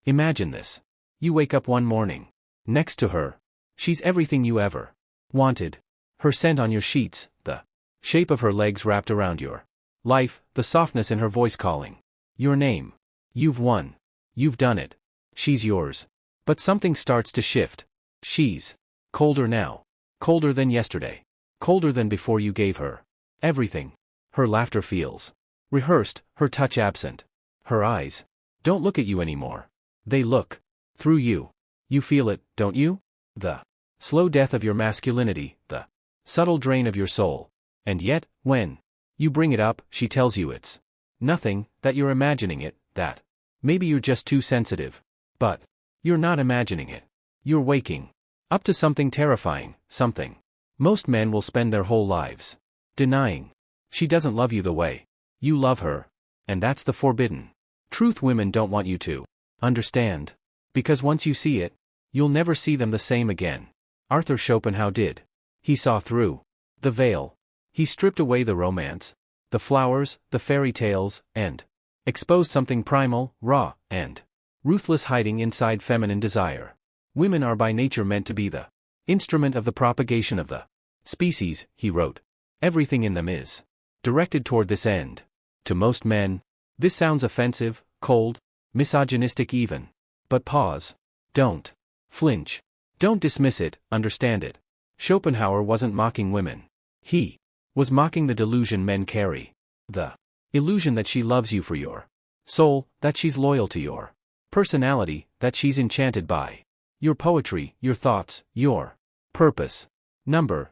Imagine this. You wake up one morning. Next to her. She's everything you ever wanted. Her scent on your sheets, the shape of her legs wrapped around your life, the softness in her voice calling your name. You've won. You've done it. She's yours. But something starts to shift. She's colder now. Colder than yesterday. Colder than before you gave her everything. Her laughter feels rehearsed, her touch absent. Her eyes don't look at you anymore. They look through you. You feel it, don't you? The slow death of your masculinity, the subtle drain of your soul. And yet, when you bring it up, she tells you it's nothing, that you're imagining it, that maybe you're just too sensitive. But you're not imagining it. You're waking up to something terrifying, something most men will spend their whole lives denying. She doesn't love you the way you love her. And that's the forbidden truth women don't want you to understand. Because once you see it, you'll never see them the same again. Arthur Schopenhauer did. He saw through the veil. He stripped away the romance, the flowers, the fairy tales, and exposed something primal, raw, and ruthless hiding inside feminine desire. Women are by nature meant to be the instrument of the propagation of the species, he wrote. Everything in them is directed toward this end. To most men, this sounds offensive, cold, misogynistic even. But pause. Don't flinch. Don't dismiss it, understand it. Schopenhauer wasn't mocking women. He was mocking the delusion men carry. The illusion that she loves you for your soul, that she's loyal to your personality, that she's enchanted by your poetry, your thoughts, your purpose.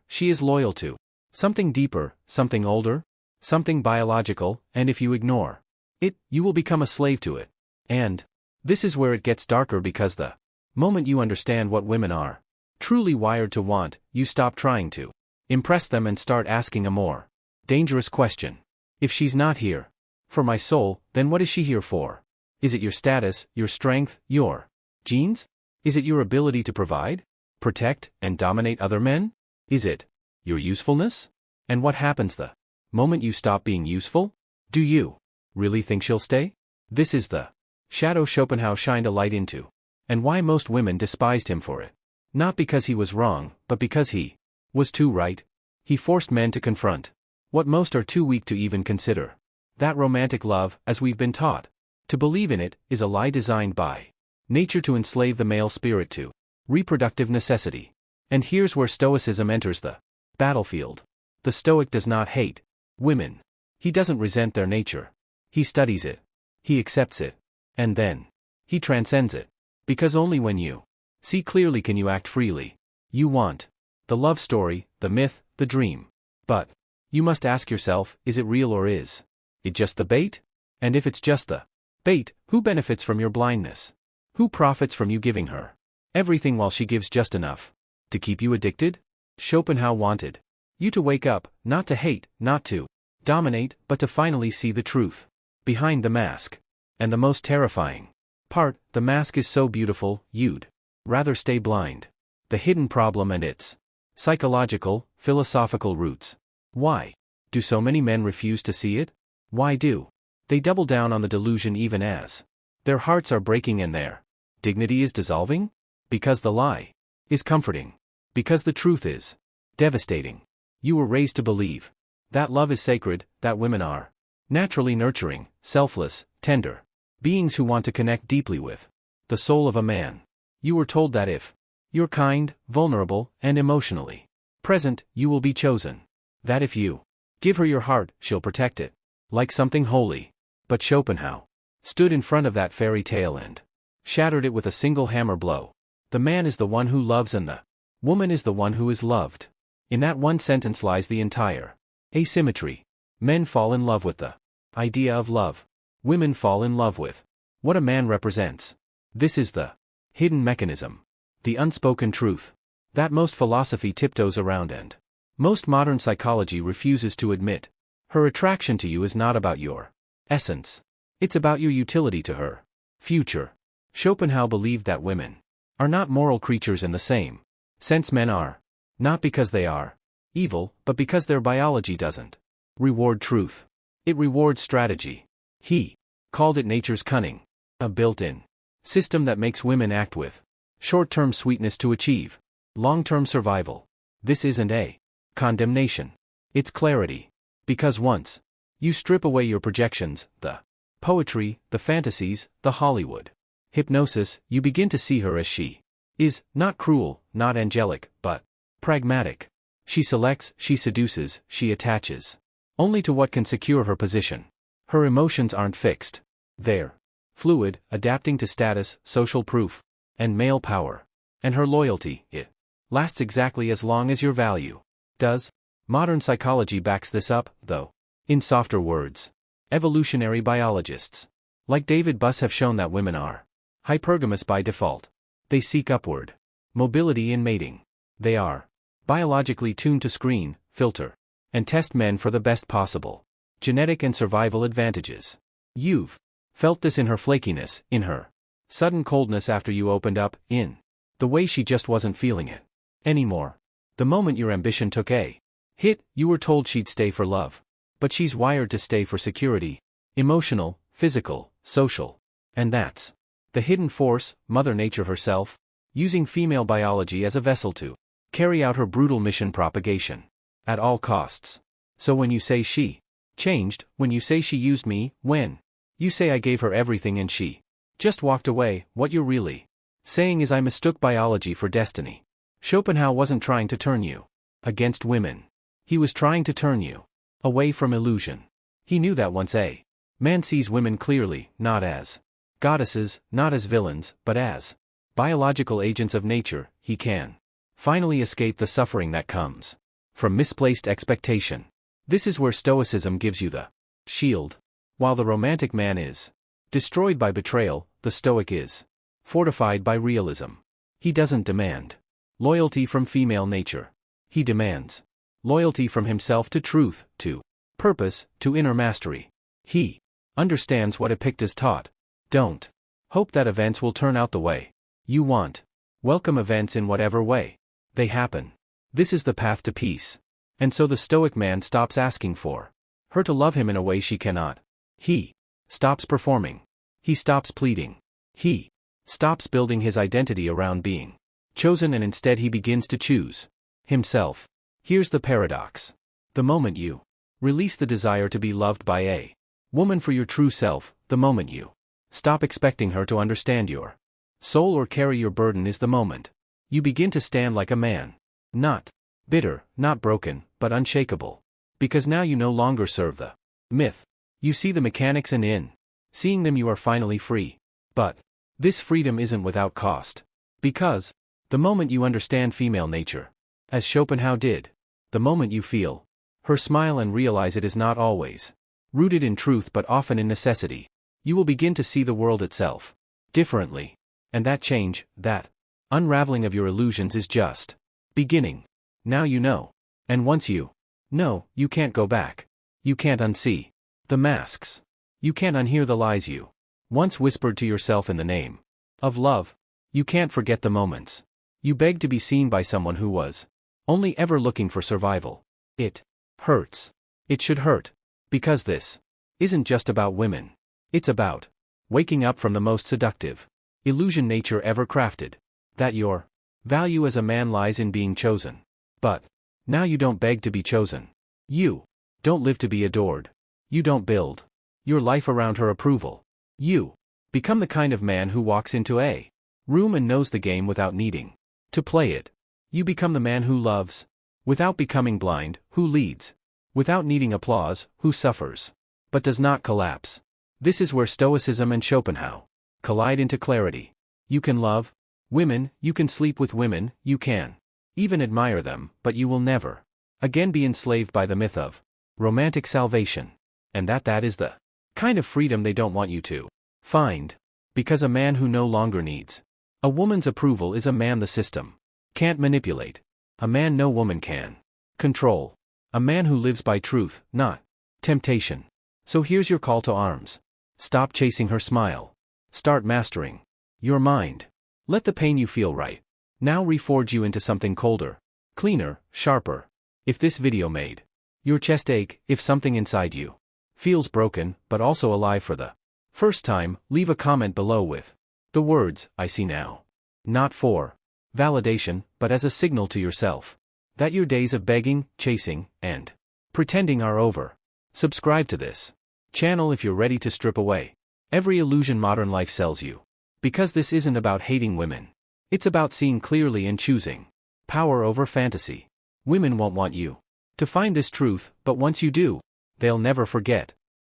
She is loyal to something deeper, something older, something biological, and if you ignore it, you will become a slave to it. And this is where it gets darker, because the moment you understand what women are truly wired to want, you stop trying to impress them and start asking a more dangerous question. If she's not here for my soul, then what is she here for? Is it your status, your strength, your genes? Is it your ability to provide, protect, and dominate other men? Is it your usefulness? And what happens the moment you stop being useful? Do you really think she'll stay? This is the shadow Schopenhauer shined a light into, and why most women despised him for it. Not because he was wrong, but because he was too right. He forced men to confront what most are too weak to even consider. That romantic love, as we've been taught to believe in it, is a lie designed by nature to enslave the male spirit to reproductive necessity. And here's where Stoicism enters the battlefield. The Stoic does not hate women. He doesn't resent their nature. He studies it. He accepts it. And then he transcends it. Because only when you see clearly can you act freely. You want the love story, the myth, the dream. But you must ask yourself, is it real or is it just the bait? And if it's just the bait, who benefits from your blindness? Who profits from you giving her everything while she gives just enough to keep you addicted? Schopenhauer wanted you to wake up, not to hate, not to dominate, but to finally see the truth behind the mask. And the most terrifying part, the mask is so beautiful, you'd rather stay blind. The hidden problem and its psychological, philosophical roots. Why do so many men refuse to see it? Why do they double down on the delusion even as their hearts are breaking and their dignity is dissolving? Because the lie is comforting. Because the truth is devastating. You were raised to believe that love is sacred, that women are naturally nurturing, selfless, tender beings who want to connect deeply with the soul of a man. You were told that if you're kind, vulnerable, and emotionally present, you will be chosen. That if you give her your heart, she'll protect it like something holy. But Schopenhauer stood in front of that fairy tale and shattered it with a single hammer blow. The man is the one who loves and the woman is the one who is loved. In that one sentence lies the entire asymmetry. Men fall in love with the idea of love. Women fall in love with what a man represents. This is the hidden mechanism, the unspoken truth, that most philosophy tiptoes around and most modern psychology refuses to admit. Her attraction to you is not about your essence. It's about your utility to her future. Schopenhauer believed that women are not moral creatures in the same sense men are. Not because they are evil, but because their biology doesn't reward truth. It rewards strategy. He called it nature's cunning, a built-in System that makes women act with short-term sweetness to achieve long-term survival. This isn't a condemnation. It's clarity. Because once you strip away your projections, the poetry, the fantasies, the Hollywood hypnosis, you begin to see her as she is, not cruel, not angelic, but pragmatic. She selects, she seduces, she attaches only to what can secure her position. Her emotions aren't fixed. They're fluid, adapting to status, social proof, and male power. And her loyalty, it lasts exactly as long as your value does. Modern psychology backs this up, though. In softer words, evolutionary biologists like David Buss have shown that women are hypergamous by default. They seek upward mobility in mating. They are biologically tuned to screen, filter, and test men for the best possible genetic and survival advantages. You've felt this in her flakiness, in her sudden coldness after you opened up, in the way she just wasn't feeling it anymore. The moment your ambition took a hit, you were told she'd stay for love. But she's wired to stay for security. Emotional, physical, social. And that's the hidden force, Mother Nature herself, using female biology as a vessel to carry out her brutal mission: propagation. At all costs. So when you say she changed, when you say she used me, when you say I gave her everything and she just walked away, what you're really saying is I mistook biology for destiny. Schopenhauer wasn't trying to turn you against women. He was trying to turn you away from illusion. He knew that once a man sees women clearly, not as goddesses, not as villains, but as biological agents of nature, he can finally escape the suffering that comes from misplaced expectation. This is where Stoicism gives you the shield. While the romantic man is destroyed by betrayal, the Stoic is fortified by realism. He doesn't demand loyalty from female nature. He demands loyalty from himself to truth, to purpose, to inner mastery. He understands what Epictetus taught. Don't hope that events will turn out the way you want. Welcome events in whatever way they happen. This is the path to peace. And so the Stoic man stops asking for her to love him in a way she cannot. He stops performing. He stops pleading. He stops building his identity around being chosen, and instead he begins to choose himself. Here's the paradox. The moment you release the desire to be loved by a woman for your true self, the moment you stop expecting her to understand your soul or carry your burden, is the moment you begin to stand like a man. Not bitter, not broken, but unshakable. Because now you no longer serve the myth. You see the mechanics, and in seeing them you are finally free. But this freedom isn't without cost. Because the moment you understand female nature, as Schopenhauer did, the moment you feel her smile and realize it is not always rooted in truth but often in necessity, you will begin to see the world itself differently. And that change, that unraveling of your illusions, is just beginning. Now you know. And once you know, you can't go back. You can't unsee the masks. You can't unhear the lies you once whispered to yourself in the name of love. You can't forget the moments you begged to be seen by someone who was only ever looking for survival. It hurts. It should hurt. Because this isn't just about women. It's about waking up from the most seductive illusion nature ever crafted. That your value as a man lies in being chosen. But now you don't beg to be chosen. You don't live to be adored. You don't build your life around her approval. You become the kind of man who walks into a room and knows the game without needing to play it. You become the man who loves without becoming blind, who leads without needing applause, who suffers but does not collapse. This is where Stoicism and Schopenhauer collide into clarity. You can love women, you can sleep with women, you can even admire them, but you will never again be enslaved by the myth of romantic salvation. And that is the kind of freedom they don't want you to find. Because a man who no longer needs a woman's approval is a man the system can't manipulate. A man no woman can control. A man who lives by truth, not temptation. So here's your call to arms. Stop chasing her smile. Start mastering your mind. Let the pain you feel right now reforge you into something colder, cleaner, sharper. If this video made your chest ache, if something inside you feels broken, but also alive for the first time, leave a comment below with The words, I see now. Not for validation, but as a signal to yourself that your days of begging, chasing, and pretending are over. Subscribe to this channel if you're ready to strip away every illusion modern life sells you. Because this isn't about hating women. It's about seeing clearly and choosing power over fantasy. Women won't want you to find this truth, but once you do, they'll never forget.